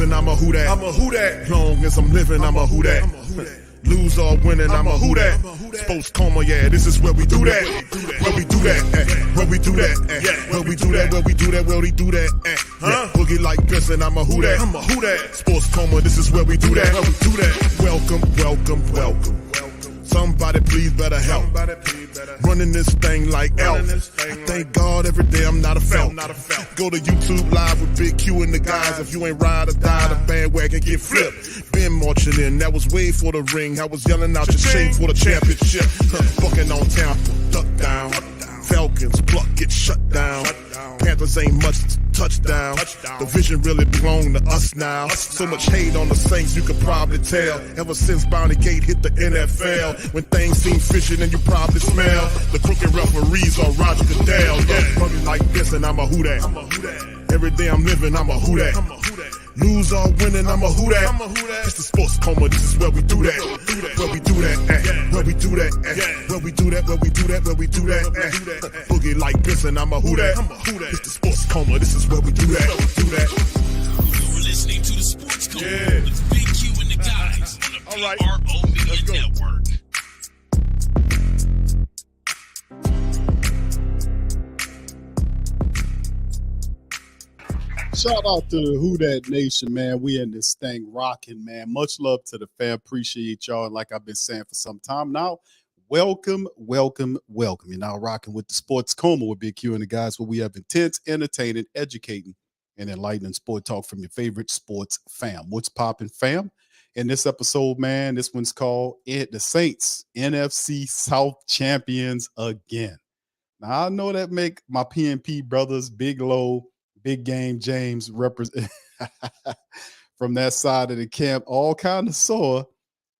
bustin', I'm a who that. I'm a who that. Long as I'm living, I'm a who that. Lose or winning, I'm a who that. Sports coma, yeah, this is where we do that. Where we do that, where we do that, where we do that, where we do that, where we do that. Boogie like this and I'm a who that. I'm a who that. Sports coma, this is where we do that. Where we do that. Welcome, welcome, welcome. Somebody please better help. Running this thing like Elf. I thank God every day I'm not a felt. Go to YouTube Live with Big Q and the guys. If you ain't ride or die, the bandwagon get flipped. Been marching in, that was way for the ring. I was yelling out your shape for the championship. Bucking on Tampa, duck down. Falcons, pluck, get shut down. Panthers ain't much touchdown. The vision really belong to us now. So much hate on the Saints, you could probably tell. Ever since Bounty Gate hit the NFL, when things seem fishy and you probably smell the crooked referees or Roger Goodell. Yeah, probably like this and I'm a who that. Every day I'm living, I'm a who that. Lose or winning, I'm a who that. It's the sports coma, this is where we do that. Where we do that, where we do that, where we do that, where we do that, where we do that. Boogie like this and I'm a who that. It's the sports coma, this is where we do that. You're listening to the Sports Coma with Big Q and the guys on the PRO Media Network. Shout out to Who That Nation, man. We in this thing rocking, man. Much love to the fan. Appreciate y'all. And like I've been saying for some time now, welcome, welcome, welcome. You're now rocking with the Sports Coma with Big Q and the guys, where we have intense, entertaining, educating, and enlightening sport talk from your favorite sports fam. What's poppin', fam? In this episode, man, this one's called The Saints NFC South Champions Again. Now, I know that make my PNP brothers, Big Low, Big Game James represent from that side of the camp, all kind of sore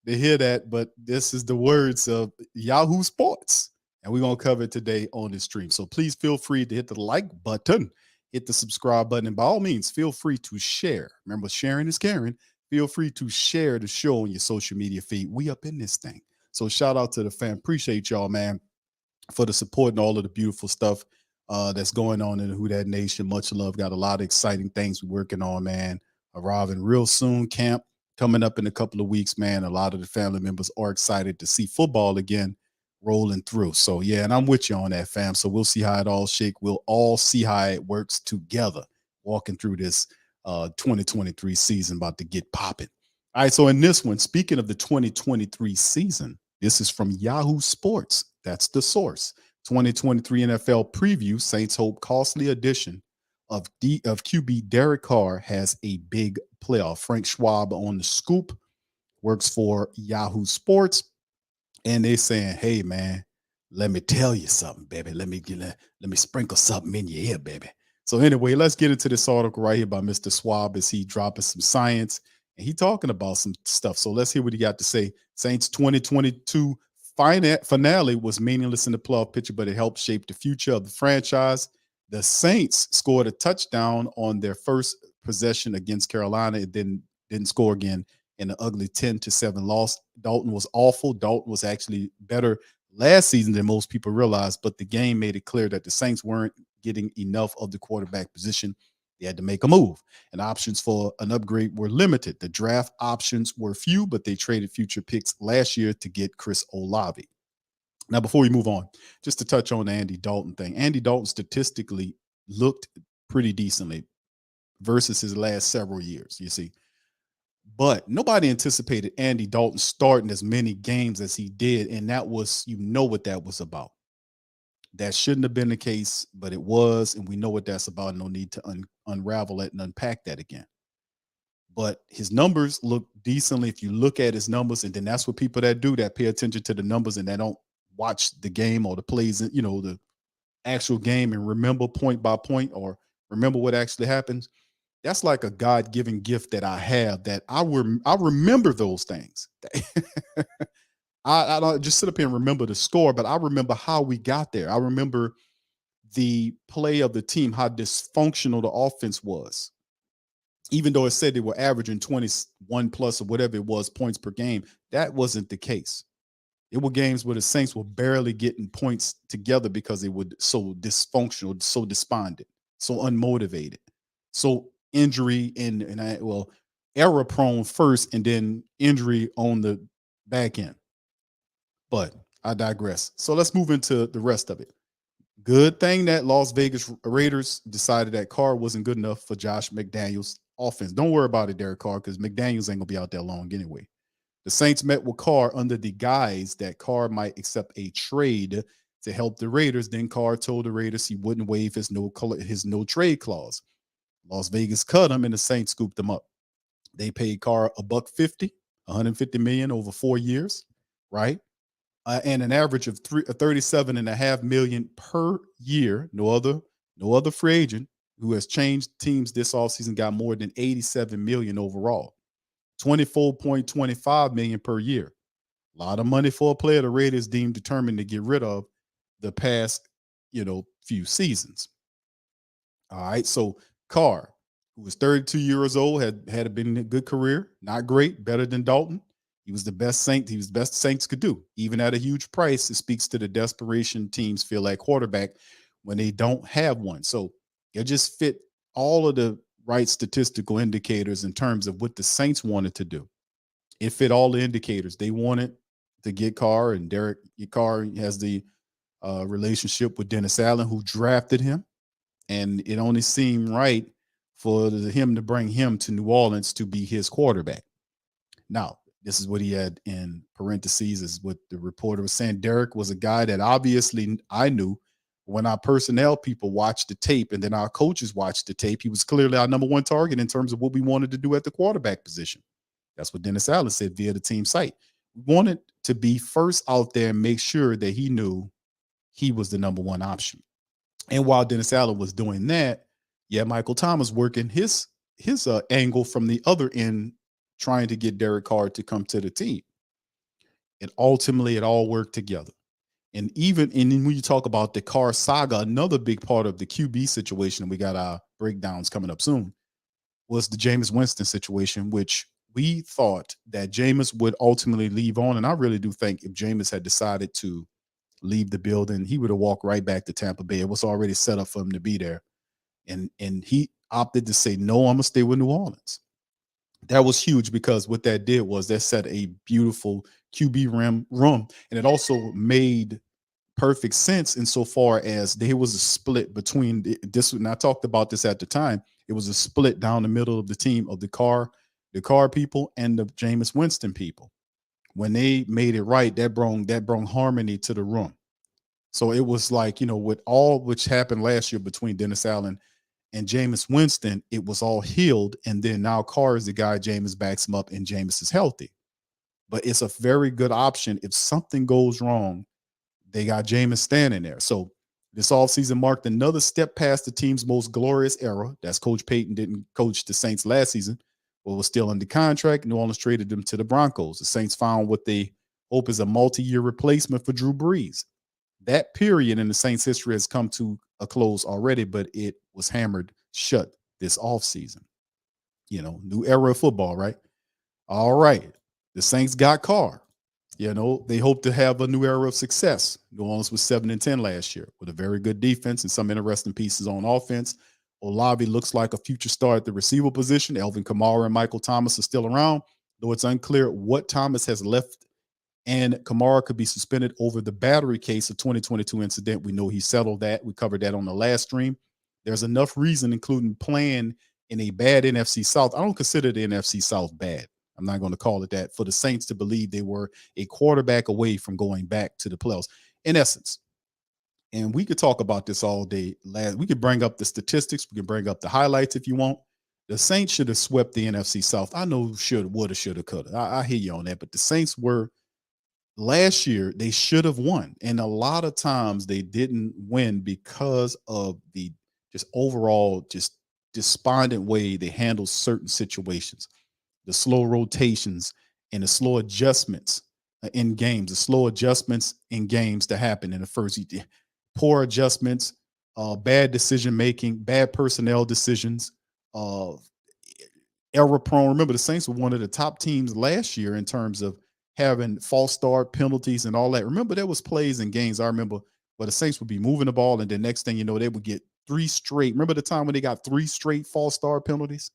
to hear that, but this is the words of Yahoo Sports, and we're going to cover it today on this stream. So please feel free to hit the like button, hit the subscribe button, and by all means, feel free to share. Remember, sharing is caring. Feel free to share the show on your social media feed. We up in this thing. So shout out to the fam. Appreciate y'all, man, for the support and all of the beautiful stuff that's going on in the Who That Nation. Much love. Got a lot of exciting things we're working on, man. Arriving real soon. Camp coming up in a couple of weeks, man. A lot of the family members are excited to see football again rolling through. So, yeah, and I'm with you on that, fam. So we'll see how it all shake. We'll all see how it works together walking through this 2023 season about to get popping. All right, so in this one, speaking of the 2023 season, this is from Yahoo Sports. That's the source. 2023 NFL preview, Saints hope costly addition of QB Derek Carr has a big playoff. Frank Schwab on the scoop, works for Yahoo Sports, and they saying, hey, man, let me tell you something, baby. Let me sprinkle something in your ear, baby. So anyway, let's get into this article right here by Mr. Schwab as he dropping some science, and he talking about some stuff. So let's hear what he got to say. Saints 2022 finale was meaningless in the playoff picture, but it helped shape the future of the franchise. The Saints scored a touchdown on their first possession against Carolina. It didn't score again in an ugly 10-7 loss. Dalton was awful. Dalton was actually better last season than most people realized, but the game made it clear that the Saints weren't getting enough of the quarterback position. They had to make a move, and options for an upgrade were limited. The draft options were few, but they traded future picks last year to get Chris Olave. Now, before we move on, just to touch on the Andy Dalton thing. Andy Dalton statistically looked pretty decently versus his last several years, you see. But nobody anticipated Andy Dalton starting as many games as he did, and that was, you know what that was about. That shouldn't have been the case, but it was, and we know what that's about. No need to unravel it and unpack that again. But his numbers look decently if you look at his numbers, and then that's what people that do that pay attention to the numbers and they don't watch the game or the plays, you know, the actual game and remember point by point or remember what actually happens. That's like a God-given gift that I have, that I remember those things. I don't just sit up here and remember the score, but I remember how we got there. I remember the play of the team, how dysfunctional the offense was. Even though it said they were averaging 21 plus or whatever it was points per game, that wasn't the case. It were games where the Saints were barely getting points together because they were so dysfunctional, so despondent, so unmotivated, so injury error prone first and then injury on the back end. But I digress. So let's move into the rest of it. Good thing that Las Vegas Raiders decided that Carr wasn't good enough for Josh McDaniels' offense. Don't worry about it, Derek Carr, because McDaniels ain't gonna be out there long anyway. The Saints met with Carr under the guise that Carr might accept a trade to help the Raiders. Then Carr told the Raiders he wouldn't waive his no trade clause. Las Vegas cut him, and the Saints scooped him up. They paid Carr $150, $150 million over 4 years, right? And an average of $37.5 million per year. No other free agent who has changed teams this offseason got more than $87 million overall. $24.25 million per year. A lot of money for a player the Raiders deemed determined to get rid of the past, few seasons. All right. So Carr, who was 32 years old, had been a good career, not great, better than Dalton. He was the best Saint. He was the best Saints could do, even at a huge price. It speaks to the desperation teams feel at quarterback when they don't have one. So it just fit all of the right statistical indicators in terms of what the Saints wanted to do. It fit all the indicators. They wanted to get Carr, and Derek Carr has the relationship with Dennis Allen, who drafted him. And it only seemed right for him to bring him to New Orleans to be his quarterback. Now, this is what he had in parentheses, is what the reporter was saying. Derek was a guy that obviously I knew when our personnel people watched the tape and then our coaches watched the tape. He was clearly our number one target in terms of what we wanted to do at the quarterback position. That's what Dennis Allen said via the team site. We wanted to be first out there and make sure that he knew he was the number one option. And while Dennis Allen was doing that, Michael Thomas working his angle from the other end, trying to get Derek Carr to come to the team. And ultimately, it all worked together. And then when you talk about the Carr saga, another big part of the QB situation, we got our breakdowns coming up soon, was the Jameis Winston situation, which we thought that Jameis would ultimately leave on. And I really do think if Jameis had decided to leave the building, he would have walked right back to Tampa Bay. It was already set up for him to be there. And he opted to say, no, I'm going to stay with New Orleans. That was huge, because what that did was that set a beautiful QB room. And it also made perfect sense insofar as there was a split between this. And I talked about this at the time. It was a split down the middle of the team of the Carr people and the Jameis Winston people. When they made it right, that brought harmony to the room. So it was like, with all which happened last year between Dennis Allen and Jameis Winston, it was all healed. And then now Carr is the guy, Jameis backs him up, and Jameis is healthy. But it's a very good option. If something goes wrong, they got Jameis standing there. So this offseason marked another step past the team's most glorious era. That's Coach Payton didn't coach the Saints last season, but was still under contract. New Orleans traded them to the Broncos. The Saints found what they hope is a multi-year replacement for Drew Brees. That period in the Saints' history has come to a close already, but it was hammered shut this offseason. New era of football, right? All right. The Saints got Carr. They hope to have a new era of success. New Orleans was 7-10 last year with a very good defense and some interesting pieces on offense. Olave looks like a future star at the receiver position. Alvin Kamara and Michael Thomas are still around, though it's unclear what Thomas has left. And Kamara could be suspended over the battery case of 2022 incident. We know he settled that. We covered that on the last stream. There's enough reason, including playing in a bad NFC South. I don't consider the NFC South bad. I'm not going to call it that, for the Saints to believe they were a quarterback away from going back to the playoffs, in essence. And we could talk about this all day. We could bring up the statistics. We can bring up the highlights if you want. The Saints should have swept the NFC South. I know woulda, shoulda, coulda. I hear you on that. But the Saints were, last year, they should have won. And a lot of times they didn't win because of the just overall just despondent way they handled certain situations. The slow rotations and the slow adjustments in games, to happen in the first. Poor adjustments, bad decision-making, bad personnel decisions, error-prone. Remember, the Saints were one of the top teams last year in terms of having false start penalties and all that. Remember, there was plays in games, I remember, where the Saints would be moving the ball, and the next thing you know, they would get 3 straight. Remember the time when they got 3 straight false start penalties?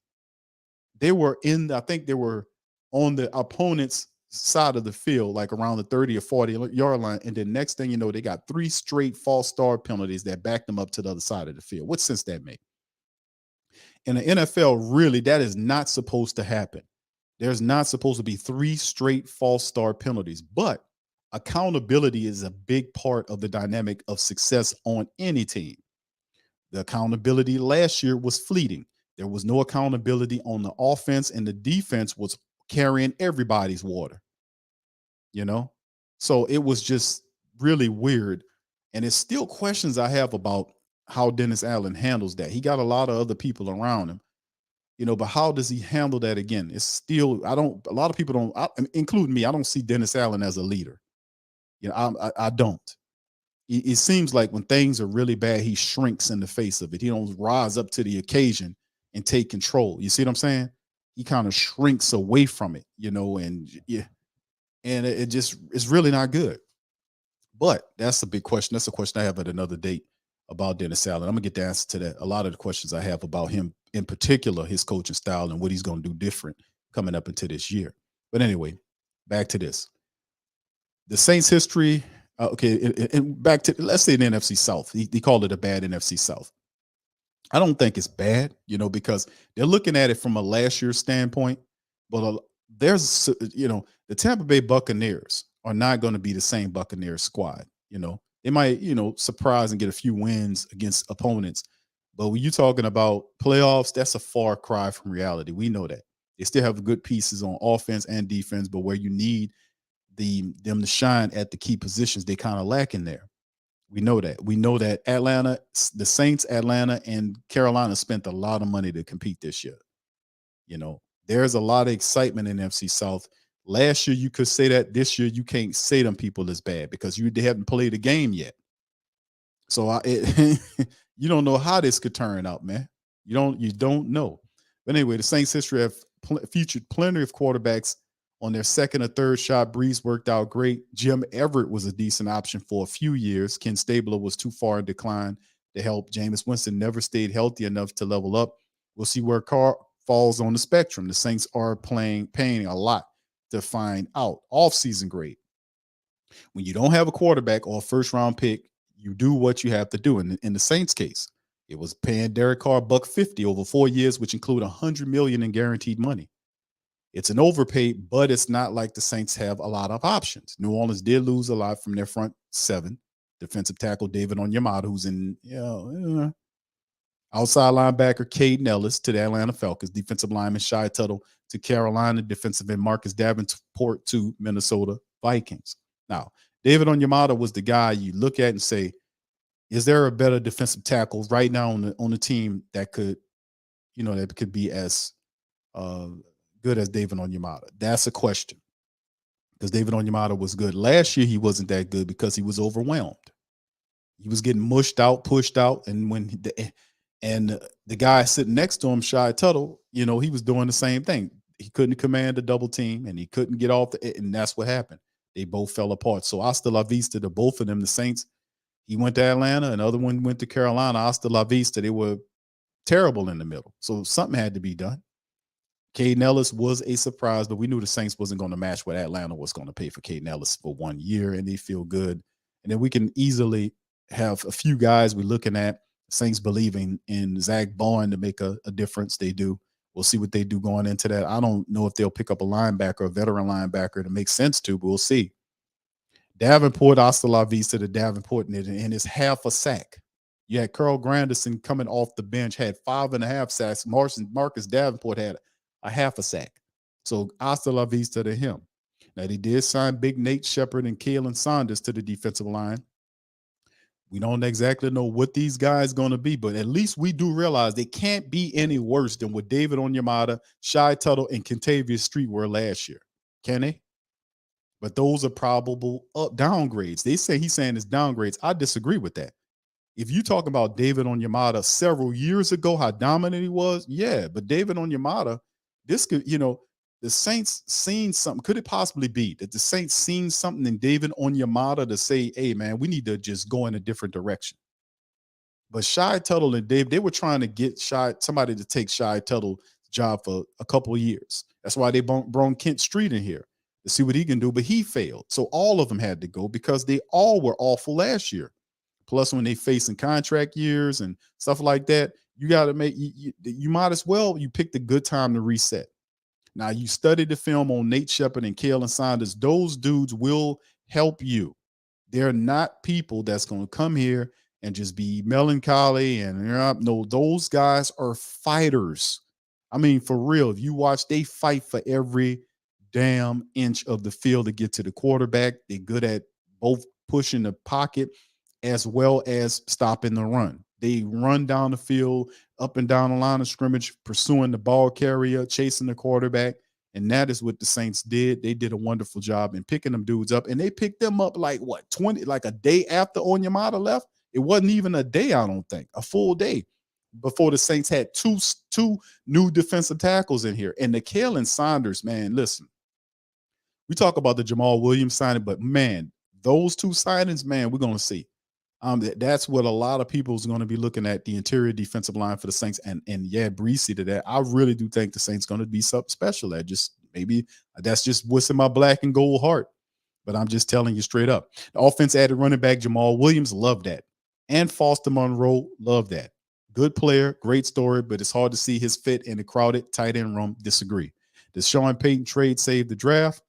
they were I think they were on the opponent's side of the field, like around the 30 or 40-yard line. And then next thing you know, they got 3 straight false start penalties that backed them up to the other side of the field. What sense that make? In the NFL, really, that is not supposed to happen. There's not supposed to be 3 straight false start penalties, but accountability is a big part of the dynamic of success on any team. The accountability last year was fleeting. There was no accountability on the offense, and the defense was carrying everybody's water, you know? So it was just really weird. And it's still questions I have about how Dennis Allen handles that. He got a lot of other people around him, but how does he handle that again? It's still, a lot of people don't, including me, I don't see Dennis Allen as a leader. I don't. It seems like when things are really bad, he shrinks in the face of it. He don't rise up to the occasion and take control. You see what I'm saying? He kind of shrinks away from it, and yeah, and it's really not good. But that's a big question. That's a question I have at another date about Dennis Allen. I'm gonna get the answer to that. A lot of the questions I have about him, in particular, his coaching style and what he's gonna do different coming up into this year. But anyway, back to this. The Saints' history. Okay, and back to, let's say, the NFC South. He called it a bad NFC South. I don't think it's bad, because they're looking at it from a last year standpoint. But there's, the Tampa Bay Buccaneers are not going to be the same Buccaneers squad. They might, surprise and get a few wins against opponents. But when you're talking about playoffs, that's a far cry from reality. We know that. They still have good pieces on offense and defense, but where you need them to shine at the key positions, they kind of lack in there. We know that. We know that Atlanta, the Saints, Atlanta, and Carolina spent a lot of money to compete this year. There's a lot of excitement in NFC South. Last year, you could say that. This year, you can't say them people is bad because they haven't played a game yet. So you don't know how this could turn out, man. You don't know. But anyway, the Saints' history have featured plenty of quarterbacks on their second or third shot. Breeze worked out great. Jim Everett was a decent option for a few years. Ken Stabler was too far in decline to help. Jameis Winston never stayed healthy enough to level up. We'll see where Carr falls on the spectrum. The Saints are paying a lot to find out. Off-season grade. When you don't have a quarterback or a first-round pick, you do what you have to do. In the Saints' case, it was paying Derek Carr $150 over 4 years, which include $100 million in guaranteed money. It's an overpay, but it's not like the Saints have a lot of options. New Orleans did lose a lot from their front 7. Defensive tackle David Onyemata, who's in outside linebacker Caden Ellis to the Atlanta Falcons, defensive lineman Shai Tuttle to Carolina, defensive end Marcus Davenport to Minnesota Vikings. Now, David Onyemata was the guy you look at and say, is there a better defensive tackle right now on the team that could be as good as David Onyemata? That's a question, because David Onyemata was good. Last year, he wasn't that good because he was overwhelmed. He was getting pushed out, and when the guy sitting next to him, Shai Tuttle, he was doing the same thing. He couldn't command a double team, and he couldn't get off and that's what happened. They both fell apart. So hasta la vista to both of them. The Saints, he went to Atlanta, another one went to Carolina. Hasta la vista, they were terrible in the middle. So something had to be done. Caden Ellis was a surprise, but we knew the Saints wasn't going to match what Atlanta was going to pay for Caden Ellis for 1 year, and they feel good. And then we can easily have a few guys we're looking at. Saints believing in Zach Bowen to make a difference. They do. We'll see what they do going into that. I don't know if they'll pick up a linebacker, a veteran linebacker, to make sense to, but we'll see. Davenport, hasta la vista to Davenport, and it's half a sack. You had Carl Granderson coming off the bench, had 5.5 sacks. Marcus Davenport had a half a sack. So hasta la vista to him. Now, they did sign Big Nate Shepard and Kalen Saunders to the defensive line. We don't exactly know what these guys going to be, but at least we do realize they can't be any worse than what David Onyemata, Shai Tuttle, and Kentavious Street were last year. Can they? But those are probable downgrades. He's saying it's downgrades. I disagree with that. If you talk about David Onyemata several years ago, how dominant he was, yeah, but David Onyemata, this could, the Saints seen something. Could it possibly be that the Saints seen something in David Onyemata to say, hey, man, we need to just go in a different direction? But Shai Tuttle and Dave, they were trying to get somebody to take Shai Tuttle's job for a couple of years. That's why they brought Kent Street in here to see what he can do, but he failed. So all of them had to go because they all were awful last year. Plus, when they facing contract years and stuff like that, you got to you might as well, you picked a good time to reset. Now, you studied the film on Nate Shepard and Kalen Saunders. Those dudes will help you. They're not people that's going to come here and just be melancholy and no, those guys are fighters. I mean, for real, if you watch, they fight for every damn inch of the field to get to the quarterback. They're good at both pushing the pocket as well as stopping the run. They run down the field, up and down the line of scrimmage, pursuing the ball carrier, chasing the quarterback. And that is what the Saints did. They did a wonderful job in picking them dudes up. And they picked them up like what, 20, like a day after Onyemata left? It wasn't even a day, I don't think, a full day before the Saints had two new defensive tackles in here. And the Kalen Saunders, man, listen, we talk about the Jamal Williams signing, but man, those two signings, man, we're going to see. That's what a lot of people is going to be looking at, the interior defensive line for the Saints, and yeah, Breesy to that. I really do think the Saints going to be something special. Maybe that's just what's in my black and gold heart, but I'm just telling you straight up. The offense added running back Jamal Williams, love that, and Foster Monroe, love that. Good player, great story, but it's hard to see his fit in the crowded tight end room. Disagree. The Sean Payton trade saved the draft.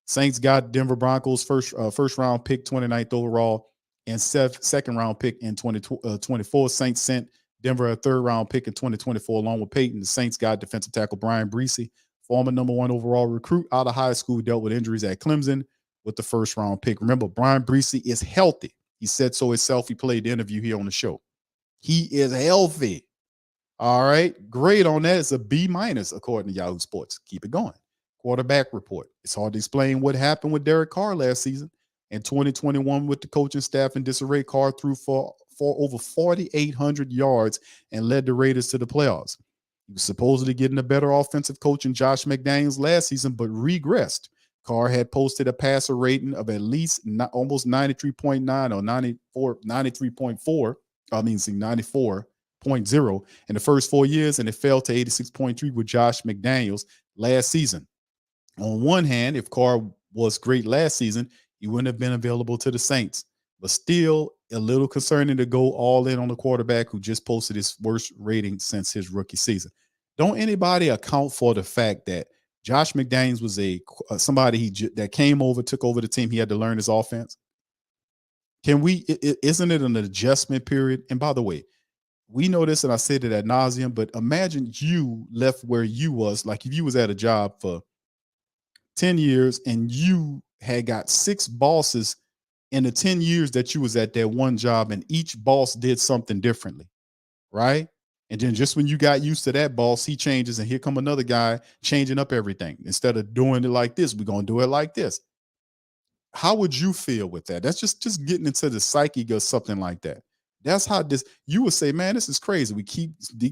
Saints got Denver Broncos first round pick, 29th overall, and second round pick in 2024. Saints sent Denver a third round pick in 2024 along with Peyton. The Saints got defensive tackle Brian Breesy, former #1 overall recruit out of high school, dealt with injuries at Clemson with the first round pick. Remember, Brian Breesy is healthy. He said so himself. He played the interview here on the show. He is healthy. All right. Grade on that is a B- according to Yahoo Sports. Keep it going. Quarterback report. It's hard to explain what happened with Derek Carr last season. In 2021, with the coaching staff in disarray, Carr threw for over 4,800 yards and led the Raiders to the playoffs. He was supposedly getting a better offensive coach in Josh McDaniels last season, but regressed. Carr had posted a passer rating of at least almost 93.9 or 93.4. I mean, 94.0 in the first 4 years, and it fell to 86.3 with Josh McDaniels last season. On one hand, if Carr was great last season, he wouldn't have been available to the Saints. But still a little concerning to go all in on the quarterback who just posted his worst rating since his rookie season. Don't anybody account for the fact that Josh McDaniels was somebody that came over, took over the team. He had to learn his offense. Isn't it an adjustment period? And by the way, we know this, and I said it ad nauseum, but imagine you left where you was, like if you was at a job for 10 years and you had got 6 bosses in the 10 years that you was at that one job, and each boss did something differently, right? And then just when you got used to that boss, he changes, and here come another guy changing up everything. Instead of doing it like this, we're going to do it like this. How would you feel with that? That's just getting into the psyche or something like that. That's how you would say, man, this is crazy.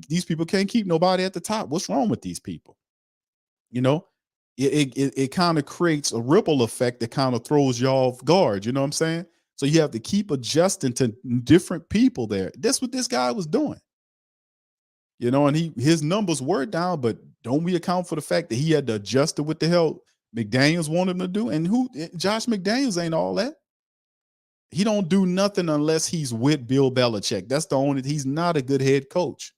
These people can't keep nobody at the top. What's wrong with these people? You know, it kind of creates a ripple effect that kind of throws you off guard. You know what I'm saying? So you have to keep adjusting to different people there. That's what this guy was doing. You know, and his numbers were down, but don't we account for the fact that he had to adjust to what the hell McDaniels wanted him to do? And Josh McDaniels ain't all that. He don't do nothing unless he's with Bill Belichick. That's he's not a good head coach.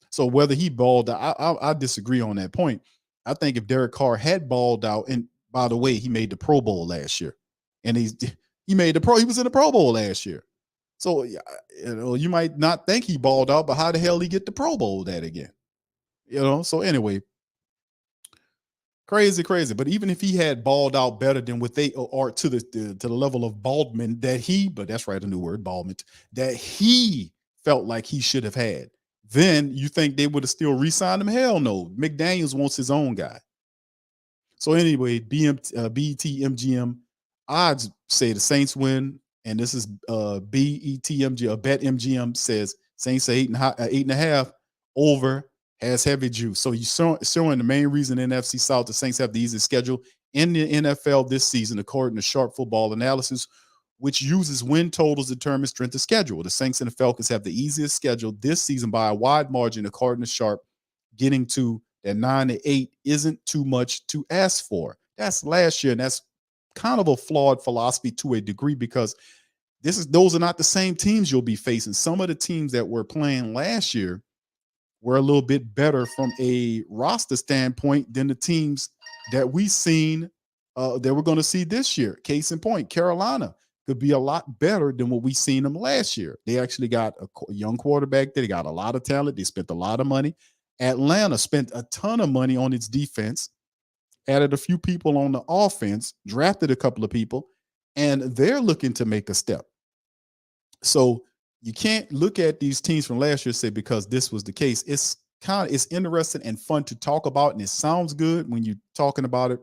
So whether he balled out, I disagree on that point. I think if Derek Carr had balled out, and by the way, he made the Pro Bowl last year, and he was in the Pro Bowl last year. So you might not think he balled out, but how the hell he get the Pro Bowl that again? So anyway, crazy. But even if he had balled out better than what they are to the level of baldment but that's right, a new word, baldment, that he felt like he should have had, then you think they would have still re-signed him? Hell no. McDaniels wants his own guy. So anyway, BETMGM odds say the Saints win, and this is BETMGM, BetMGM says Saints are 8.5 over, has heavy juice. So you're showing the main reason in NFC South the Saints have the easiest schedule in the NFL this season, according to Sharp Football Analysis, which uses win totals to determine strength of schedule. The Saints and the Falcons have the easiest schedule this season by a wide margin, according to Sharp, getting to that 9-8 isn't too much to ask for. That's last year, and that's kind of a flawed philosophy to a degree because those are not the same teams you'll be facing. Some of the teams that were playing last year were a little bit better from a roster standpoint than the teams that we seen that we're going to see this year. Case in point, Carolina could be a lot better than what we seen them last year. They actually got a young quarterback there. They got a lot of talent. They spent a lot of money. Atlanta spent a ton of money on its defense, added a few people on the offense, drafted a couple of people, and they're looking to make a step. So you can't look at these teams from last year and say because this was the case. It's interesting and fun to talk about, and it sounds good when you're talking about it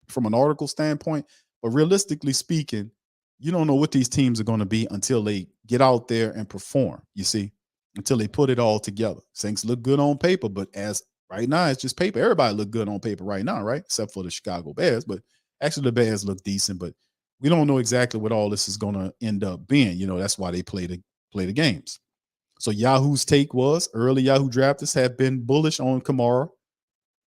from an article standpoint. But realistically speaking, you don't know what these teams are going to be until they get out there and perform. You see, until they put it all together. Things look good on paper, but as right now, it's just paper. Everybody look good on paper right now, right? Except for the Chicago Bears. But actually, the Bears look decent, but we don't know exactly what all this is going to end up being. That's why they play the games. So Yahoo's take was early Yahoo drafters have been bullish on Kamara,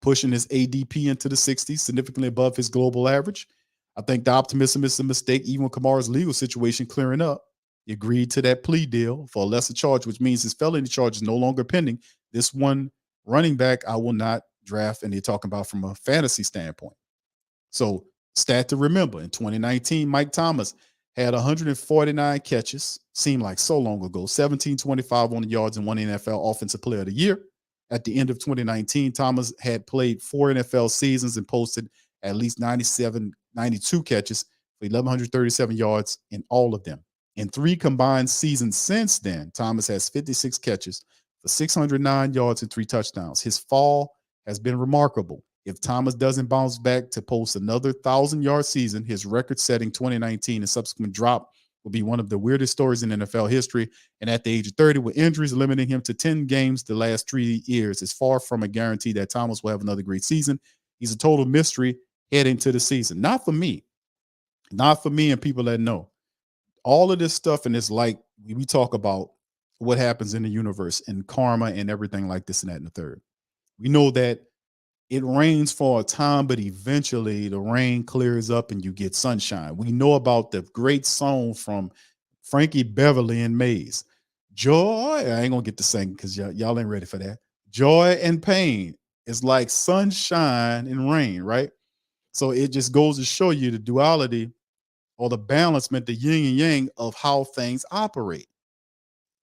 pushing his ADP into the 60s, significantly above his global average. I think the optimism is a mistake, even with Kamara's legal situation clearing up. He agreed to that plea deal for a lesser charge, which means his felony charge is no longer pending. This one running back I will not draft, and they're talking about from a fantasy standpoint. So stat to remember, in 2019, Mike Thomas had 149 catches, seemed like so long ago, 1725 on the yards and one NFL Offensive Player of the Year. At the end of 2019, Thomas had played 4 NFL seasons and posted at least 92 catches for 1,137 yards in all of them. In 3 combined seasons since then, Thomas has 56 catches for 609 yards and 3 touchdowns. His fall has been remarkable. If Thomas doesn't bounce back to post another 1,000-yard season, his record-setting 2019 and subsequent drop will be one of the weirdest stories in NFL history. And at the age of 30, with injuries limiting him to 10 games the last 3 years, is far from a guarantee that Thomas will have another great season. He's a total mystery heading to the season. Not for me. Not for me and people that know. All of this stuff, and it's like we talk about what happens in the universe and karma and everything like this and that and the third. We know that it rains for a time, but eventually the rain clears up and you get sunshine. We know about the great song from Frankie Beverly and Maze. Joy, I ain't gonna get to sing because y'all ain't ready for that. Joy and pain is like sunshine and rain, right? So it just goes to show you the duality or the balancement, the yin and yang of how things operate.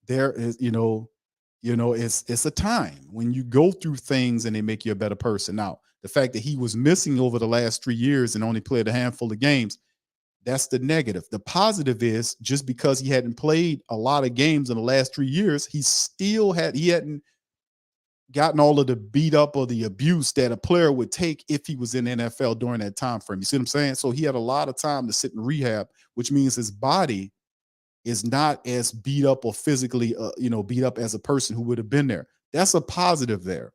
There is, it's a time when you go through things and they make you a better person. Now, the fact that he was missing over the last 3 years and only played a handful of games, that's the negative. The positive is just because he hadn't played a lot of games in the last 3 years, he hadn't gotten all of the beat up or the abuse that a player would take if he was in the NFL during that time frame. You see what I'm saying? So he had a lot of time to sit in rehab, which means his body is not as beat up or physically, beat up as a person who would have been there. That's a positive there.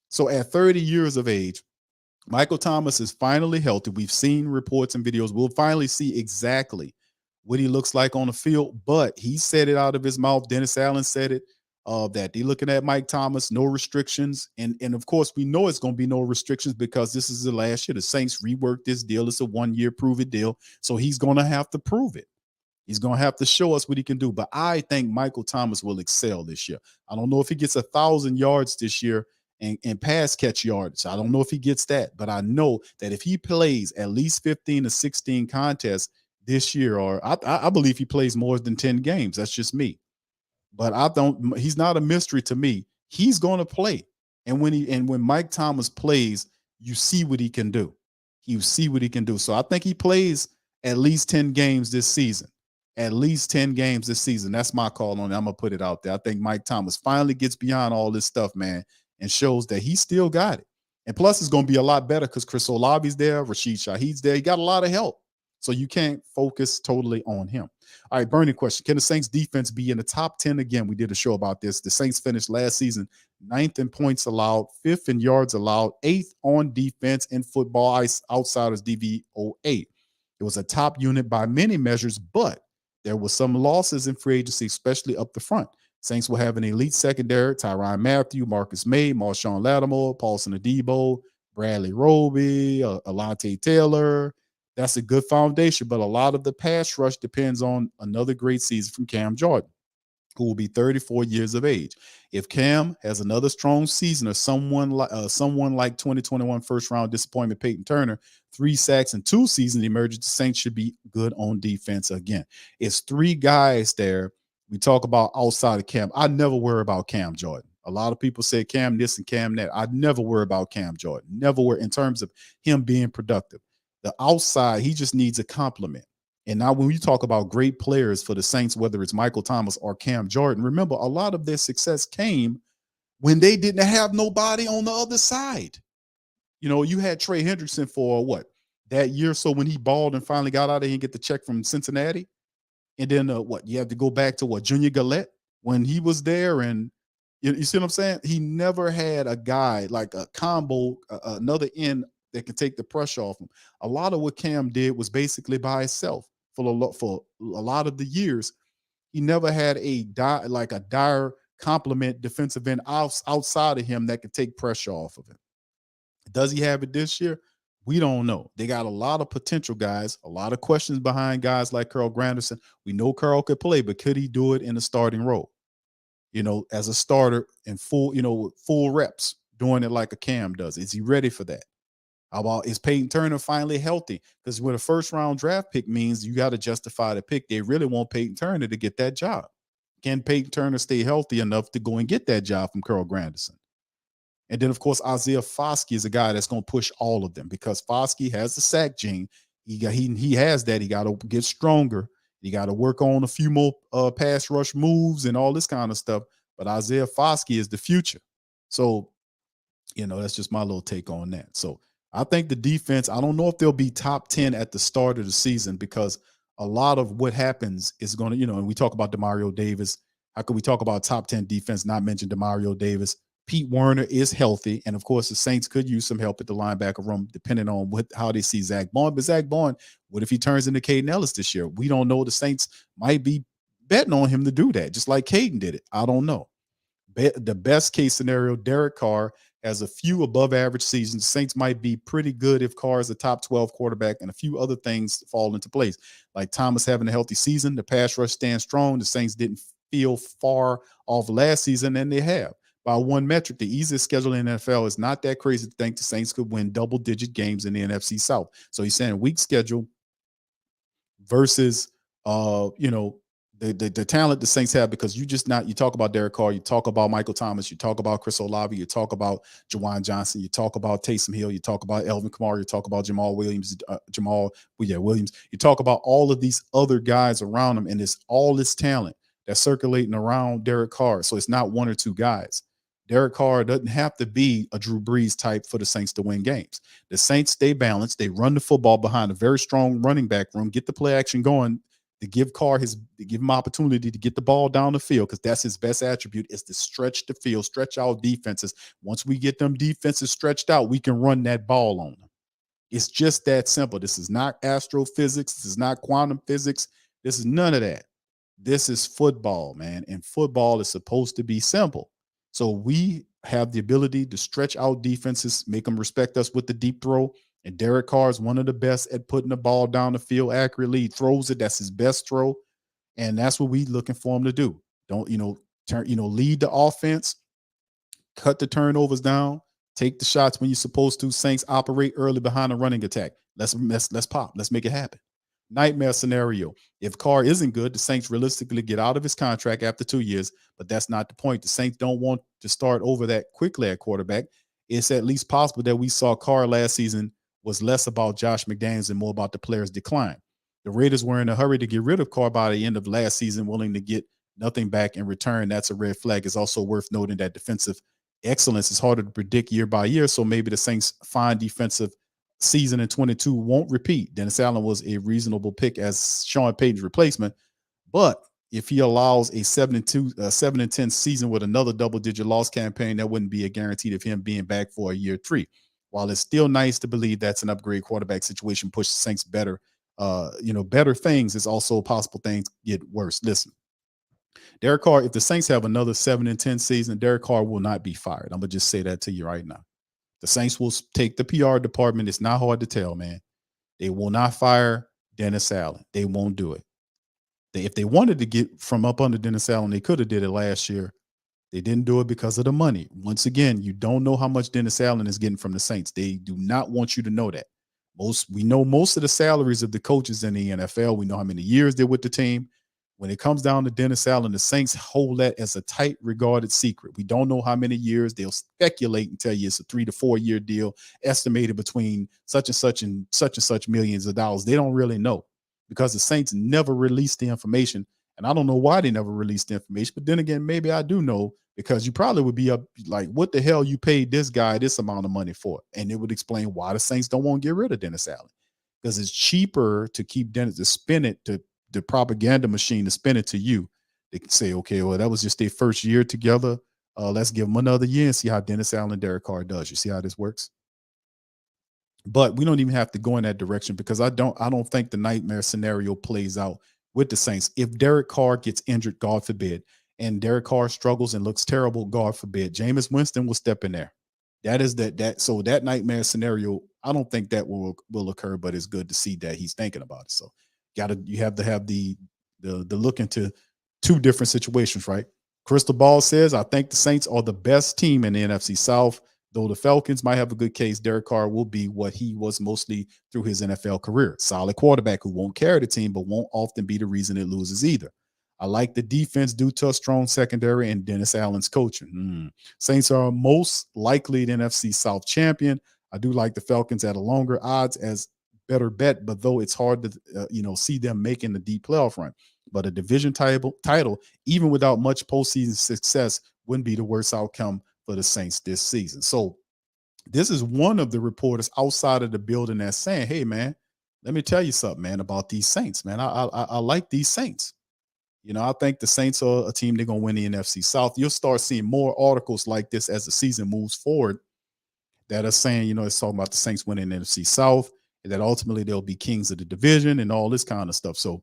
So at 30 years of age, Michael Thomas is finally healthy. We've seen reports and videos. We'll finally see exactly what he looks like on the field, but he said it out of his mouth. Dennis Allen said it, that they're looking at Mike Thomas, no restrictions. And of course, we know it's going to be no restrictions because this is the last year. The Saints reworked this deal. It's a 1-year prove-it deal. So he's going to have to prove it. He's going to have to show us what he can do. But I think Michael Thomas will excel this year. I don't know if he gets 1,000 yards this year and pass catch yards. I don't know if he gets that. But I know that if he plays at least 15 to 16 contests this year, or I believe he plays more than 10 games. That's just me. But he's not a mystery to me. He's going to play. And when Mike Thomas plays, you see what he can do. You see what he can do. So I think he plays at least 10 games this season. At least 10 games this season. That's my call on it. I'm going to put it out there. I think Mike Thomas finally gets beyond all this stuff, man, and shows that he still got it. And plus, it's going to be a lot better because Chris Olave's there, Rashid Shaheed's there. He got a lot of help. So you can't focus totally on him. All right, burning question. Can the Saints defense be in the top 10 again? We did a show about this. The Saints finished last season 9th in points allowed, 5th in yards allowed, 8th on defense in Football Outsiders DVOA. It was a top unit by many measures, but there were some losses in free agency, especially up the front. Saints will have an elite secondary: Tyrann Mathieu, Marcus May, Marshawn Lattimore, Paulson Adebo, Bradley Roby, Alante Taylor. That's a good foundation, but a lot of the pass rush depends on another great season from Cam Jordan, who will be 34 years of age. If Cam has another strong season, or someone like 2021 first round disappointment Peyton Turner, 3 sacks and 2 season emergence, the Saints should be good on defense again. It's 3 guys there. We talk about outside of Cam. I never worry about Cam Jordan. A lot of people say Cam this and Cam that. I never worry about Cam Jordan. Never worry in terms of him being productive. The outside, he just needs a compliment. And now when you talk about great players for the Saints, whether it's Michael Thomas or Cam Jordan, remember, a lot of their success came when they didn't have nobody on the other side. You know, you had Trey Hendrickson for what? That year or so when he balled and finally got out of here and get the check from Cincinnati. And then you have to go back to Junior Gillette when he was there. And you see what I'm saying? He never had a guy like a combo, another end that can take the pressure off him. A lot of what Cam did was basically by himself for a lot of the years. He never had a dire complement defensive end outside of him that could take pressure off of him. Does he have it this year? We don't know. They got a lot of potential guys, a lot of questions behind guys like Carl Granderson. We know Carl could play, but could he do it in a starting role? You know, as a starter in full reps, doing it like a Cam does. Is he ready for that? How about, is Peyton Turner finally healthy? Because what a first round draft pick means, you got to justify the pick. They really want Peyton Turner to get that job. Can Peyton Turner stay healthy enough to go and get that job from Carl Granderson? And then, of course, Isaiah Foskey is a guy that's going to push all of them, because Foskey has the sack gene. He has that. He got to get stronger. He got to work on a few more pass rush moves and all this kind of stuff. But Isaiah Foskey is the future. So, that's just my little take on that. So I think the defense, I don't know if they'll be top 10 at the start of the season, because a lot of what happens is going to, and we talk about Demario Davis. How could we talk about top 10 defense, not mention Demario Davis? Pete Werner is healthy. And of course, the Saints could use some help at the linebacker room, depending on how they see Zach Bond. But Zach Bond, what if he turns into Caden Ellis this year? We don't know. The Saints might be betting on him to do that, just like Caden did it. I don't know. The best case scenario, Derek Carr has a few above average seasons. Saints might be pretty good if Carr is a top 12 quarterback, and a few other things fall into place, like Thomas having a healthy season. The pass rush stands strong. The Saints didn't feel far off last season, and they have. By one metric, the easiest schedule in the NFL is not that crazy to think the Saints could win double-digit games in the NFC South. So he's saying weak schedule versus, the talent the Saints have, because you talk about Derek Carr, you talk about Michael Thomas, you talk about Chris Olave, you talk about Jawan Johnson, you talk about Taysom Hill, you talk about Elvin Kamara, you talk about Jamal Williams, Williams. You talk about all of these other guys around him, and it's all this talent that's circulating around Derek Carr. So it's not one or two guys. Derek Carr doesn't have to be a Drew Brees type for the Saints to win games. The Saints stay balanced. They run the football behind a very strong running back room, get the play action going, to give him opportunity to get the ball down the field, because that's his best attribute, is to stretch the field, stretch out defenses. Once we get them defenses stretched out, we can run that ball on them. It's just that simple. This is not astrophysics. This is not quantum physics. This is none of that. This is football, man. And football is supposed to be simple. So we have the ability to stretch out defenses, make them respect us with the deep throw. And Derek Carr is one of the best at putting the ball down the field accurately. He throws it. That's his best throw. And that's what we're looking for him to do. Don't, lead the offense, cut the turnovers down, take the shots when you're supposed to. Saints operate early behind a running attack. Let's pop. Let's make it happen. Nightmare scenario. If Carr isn't good, the Saints realistically get out of his contract after 2 years, but that's not the point. The Saints don't want to start over that quickly at quarterback. It's at least possible that we saw Carr last season was less about Josh McDaniels and more about the player's decline. The Raiders were in a hurry to get rid of Carr by the end of last season, willing to get nothing back in return. That's a red flag. It's also worth noting that defensive excellence is harder to predict year by year, so maybe the Saints' fine defensive season in 22 won't repeat. Dennis Allen was a reasonable pick as Sean Payton's replacement, but if he allows a 7-10 season with another double-digit loss campaign, that wouldn't be a guarantee of him being back for a year 3. While it's still nice to believe that's an upgrade quarterback situation, push the Saints better, better things, it's also possible things get worse. Listen, Derek Carr, if the Saints have another 7-10 season, Derek Carr will not be fired. I'm gonna just say that to you right now. The Saints will take the PR department. It's not hard to tell, man. They will not fire Dennis Allen. They won't do it. If they wanted to get from up under Dennis Allen, they could have did it last year. They didn't do it because of the money. Once again, you don't know how much Dennis Allen is getting from the Saints. They do not want you to know that. We know most of the salaries of the coaches in the NFL. We know how many years they're with the team. When it comes down to Dennis Allen, the Saints hold that as a tight regarded secret. We don't know how many years. They'll speculate and tell you it's a 3 to 4 year deal, estimated between such and such millions of dollars. They don't really know because the Saints never released the information. And I don't know why they never released the information. But then again, maybe I do know, because you probably would be up like, what the hell you paid this guy this amount of money for? And it would explain why the Saints don't want to get rid of Dennis Allen. Because it's cheaper to keep Dennis, to spin it, to the propaganda machine, to spin it to you. They can say, okay, well, that was just their first year together. Let's give them another year and see how Dennis Allen and Derek Carr does. You see how this works? But we don't even have to go in that direction, because I don't think the nightmare scenario plays out with the Saints. If Derek Carr gets injured, God forbid, and Derek Carr struggles and looks terrible, God forbid, Jameis Winston will step in there. So that nightmare scenario, I don't think that will occur, but it's good to see that he's thinking about it. So you have to have the look into two different situations, right? Crystal Ball says, I think the Saints are the best team in the NFC South. Though the Falcons might have a good case, Derek Carr will be what he was mostly through his NFL career. Solid quarterback who won't carry the team, but won't often be the reason it loses either. I like the defense due to a strong secondary and Dennis Allen's coaching. Saints are most likely the NFC South champion. I do like the Falcons at a longer odds as better bet, but though it's hard to see them making the deep playoff run. But a division title, even without much postseason success, wouldn't be the worst outcome for the Saints this season. So this is one of the reporters outside of the building that's saying, hey, man, let me tell you something, man, about these Saints, man. I like these Saints. I think the Saints are a team, they're going to win the NFC South. You'll start seeing more articles like this as the season moves forward that are saying, it's talking about the Saints winning the NFC South, and that ultimately they'll be kings of the division and all this kind of stuff. So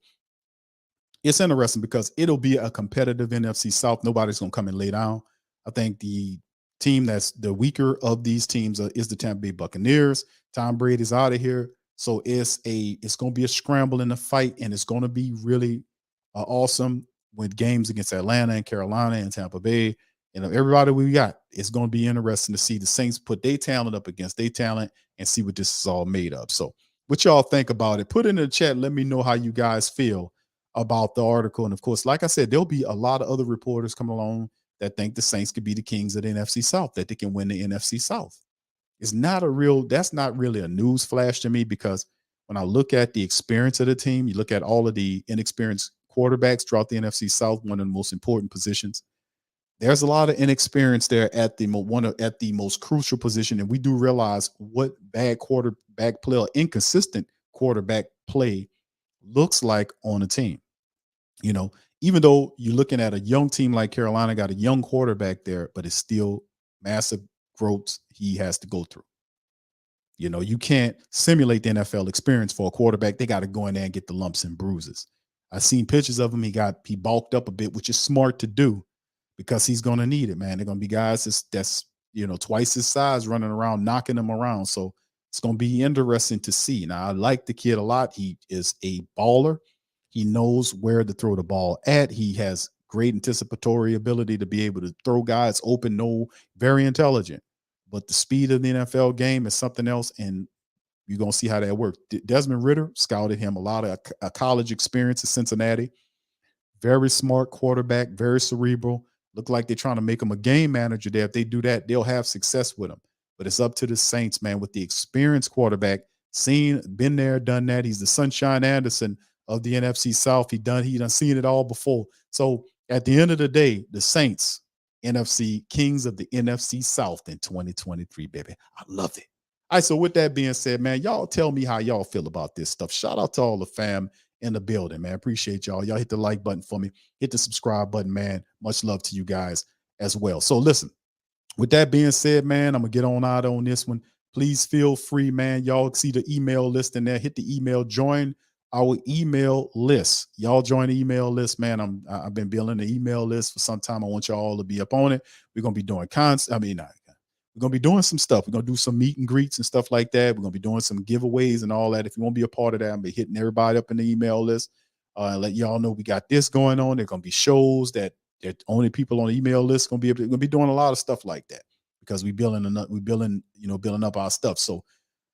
it's interesting because it'll be a competitive NFC South. Nobody's going to come and lay down. I think the team that's the weaker of these teams is the Tampa Bay Buccaneers. Tom Brady's out of here. So it's going to be a scramble in the fight, and it's going to be really awesome with games against Atlanta and Carolina and Tampa Bay. Everybody we got, it's going to be interesting to see the Saints put their talent up against their talent and see what this is all made of. So what y'all think about it? Put it in the chat. Let me know how you guys feel about the article. And of course, like I said, there'll be a lot of other reporters coming along that think the Saints could be the kings of the NFC South, that they can win the NFC South. That's not really a news flash to me, because when I look at the experience of the team, you look at all of the inexperienced quarterbacks throughout the NFC South, one of the most important positions. There's a lot of inexperience there at the most crucial position, and we do realize what bad quarterback play or inconsistent quarterback play looks like on a team. Even though you're looking at a young team like Carolina, got a young quarterback there, but it's still massive growth he has to go through. You can't simulate the NFL experience for a quarterback. They got to go in there and get the lumps and bruises. I've seen pictures of him. He bulked up a bit, which is smart to do, because he's going to need it, man. They're going to be guys that's twice his size running around, knocking him around. So it's going to be interesting to see. Now, I like the kid a lot. He is a baller. He knows where to throw the ball at. He has great anticipatory ability to be able to throw guys open, very intelligent. But the speed of the NFL game is something else, and you're going to see how that works. Desmond Ridder scouted him, a lot of a college experience at Cincinnati. Very smart quarterback, very cerebral. Look like they're trying to make him a game manager there. If they do that, they'll have success with him. But it's up to the Saints, man, with the experienced quarterback, been there, done that. He's the Sunshine Anderson of the NFC South. He done seen it all before. So at the end of the day, the Saints, kings of the NFC South in 2023, baby. I love it. All right, so with that being said, man, y'all tell me how y'all feel about this stuff. Shout out to all the fam in the building, man. Appreciate y'all. Y'all hit the like button for me. Hit the subscribe button, man. Much love to you guys as well. So listen, with that being said, man, I'm going to get on out on this one. Please feel free, man. Y'all see the email list in there. Hit the email, join our email list. Y'all join the email list, man. I've been building the email list for some time. I want y'all to be up on it. We're gonna be doing we're gonna be doing some stuff. We're gonna do some meet and greets and stuff like that. We're gonna be doing some giveaways and all that. If you want to be a part of that, I'm be hitting everybody up in the email list and let y'all know we got this going on. There's gonna be shows that only people on the email list gonna be doing a lot of stuff like that because we building up our stuff. So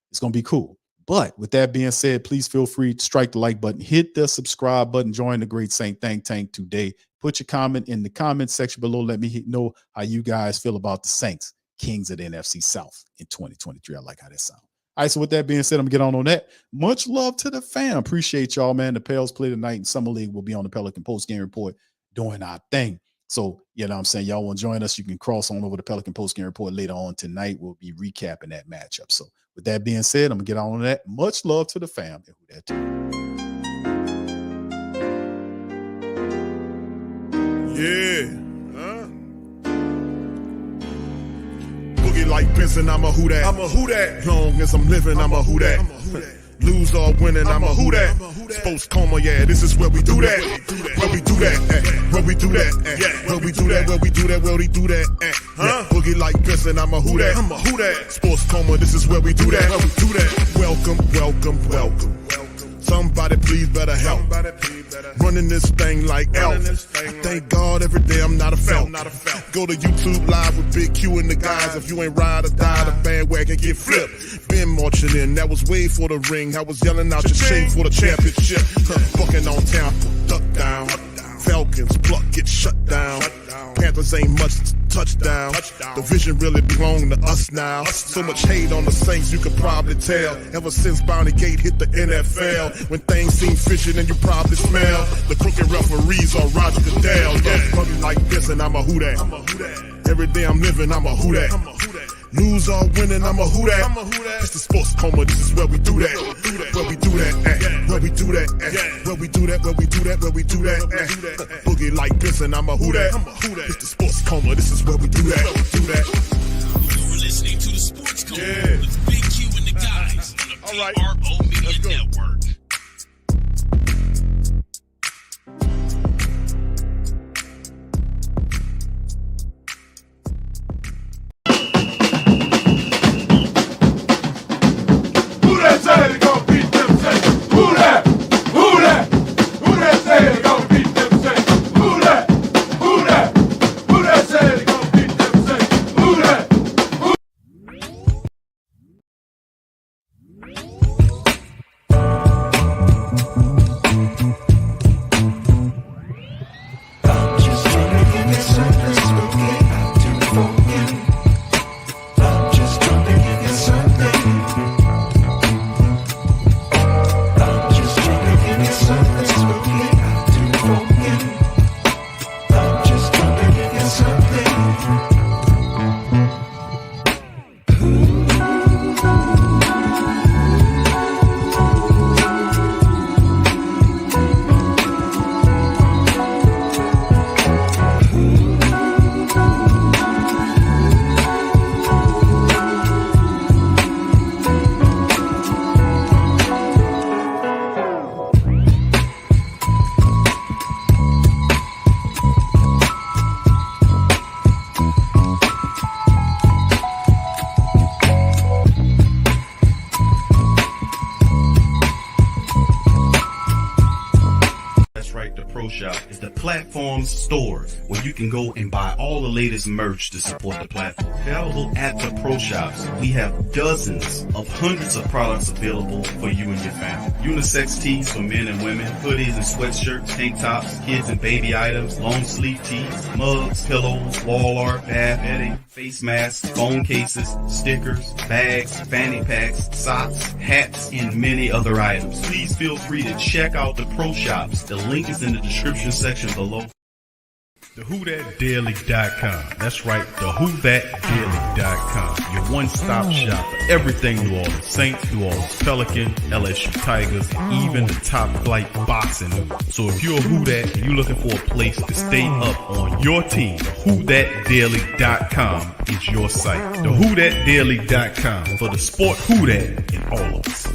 it's gonna be cool. But with that being said, please feel free to strike the like button, hit the subscribe button, join the Great Saint Think Tank today. Put your comment in the comment section below. Let me know how you guys feel about the Saints, Kings of the NFC South in 2023. I like how that sounds. All right, so with that being said, I'm going to get on that. Much love to the fam. Appreciate y'all, man. The Pels play tonight in Summer League. We'll be on the Pelican Post-Game Report doing our thing. So, you know what I'm saying? Y'all want to join us, you can cross on over the Pelican Post-Game Report later on tonight. We'll be recapping that matchup. So with that being said, I'm going to get on that. Much love to the fam. Yeah. Boogie like Benson, I'm a who that. I'm a who that. Long as I'm living, I'm a who that. Lose or winning, I'm a who that. Sports coma, yeah, this is where we do that. Where we do that, where we do that, where we do that, where we do that, where we do that, Boogie like Benson, I'm a who that. I'm a who that. Sports coma, this is where we do that. Where we do that. Welcome, welcome, welcome. Somebody please better help. Running this thing like Elf. I thank God every day I'm not a felt. Go to YouTube Live with Big Q and the guys. If you ain't ride or die, the bandwagon get flipped. Been marching in, that was way for the ring. I was yelling out your shame for the championship. Bucking on Tampa, duck down. Falcons, pluck, get shut down. Panthers ain't much touchdown. The vision really belong to us now. So much hate on the Saints, you could probably tell. Ever since Bounty Gate hit the NFL, when things seem fishy, then you probably smell the crooked referees on Roger Goodell. Yeah, fucking like this, and I'm a who that. Every day I'm living, I'm a who that. Lose or winning, I'm a who that. It's the sports coma, this is where we do that. Where we do that, where we do that, where we do that, where we do that, where we do that, Boogie like this, and I'm a who that. It's the sports coma, this is where we do that. You're listening to the Sports Coma with Big Q and the guys on the PRO Media Network. Platform's store where you can go and buy all the latest merch to support the platform. Available at the Pro Shops, we have dozens of hundreds of products available for you and your family. Unisex tees for men and women, hoodies and sweatshirts, tank tops, kids and baby items, long sleeve tees, mugs, pillows, wall art, bath bedding, face masks, phone cases, stickers, bags, fanny packs, socks, hats, and many other items. Please feel free to check out the Pro Shops. The link is in the description section below. TheWhoThatDaily.com. That's right, TheWhoThatDaily.com. Your one-stop shop for everything New Orleans Saints, New Orleans Pelicans, LSU Tigers, and even the top flight boxing news. So if you're a Who That and you're looking for a place to stay up on your team, TheWhoThatDaily.com is your site. TheWhoThatDaily.com for the sport Who That in all of us.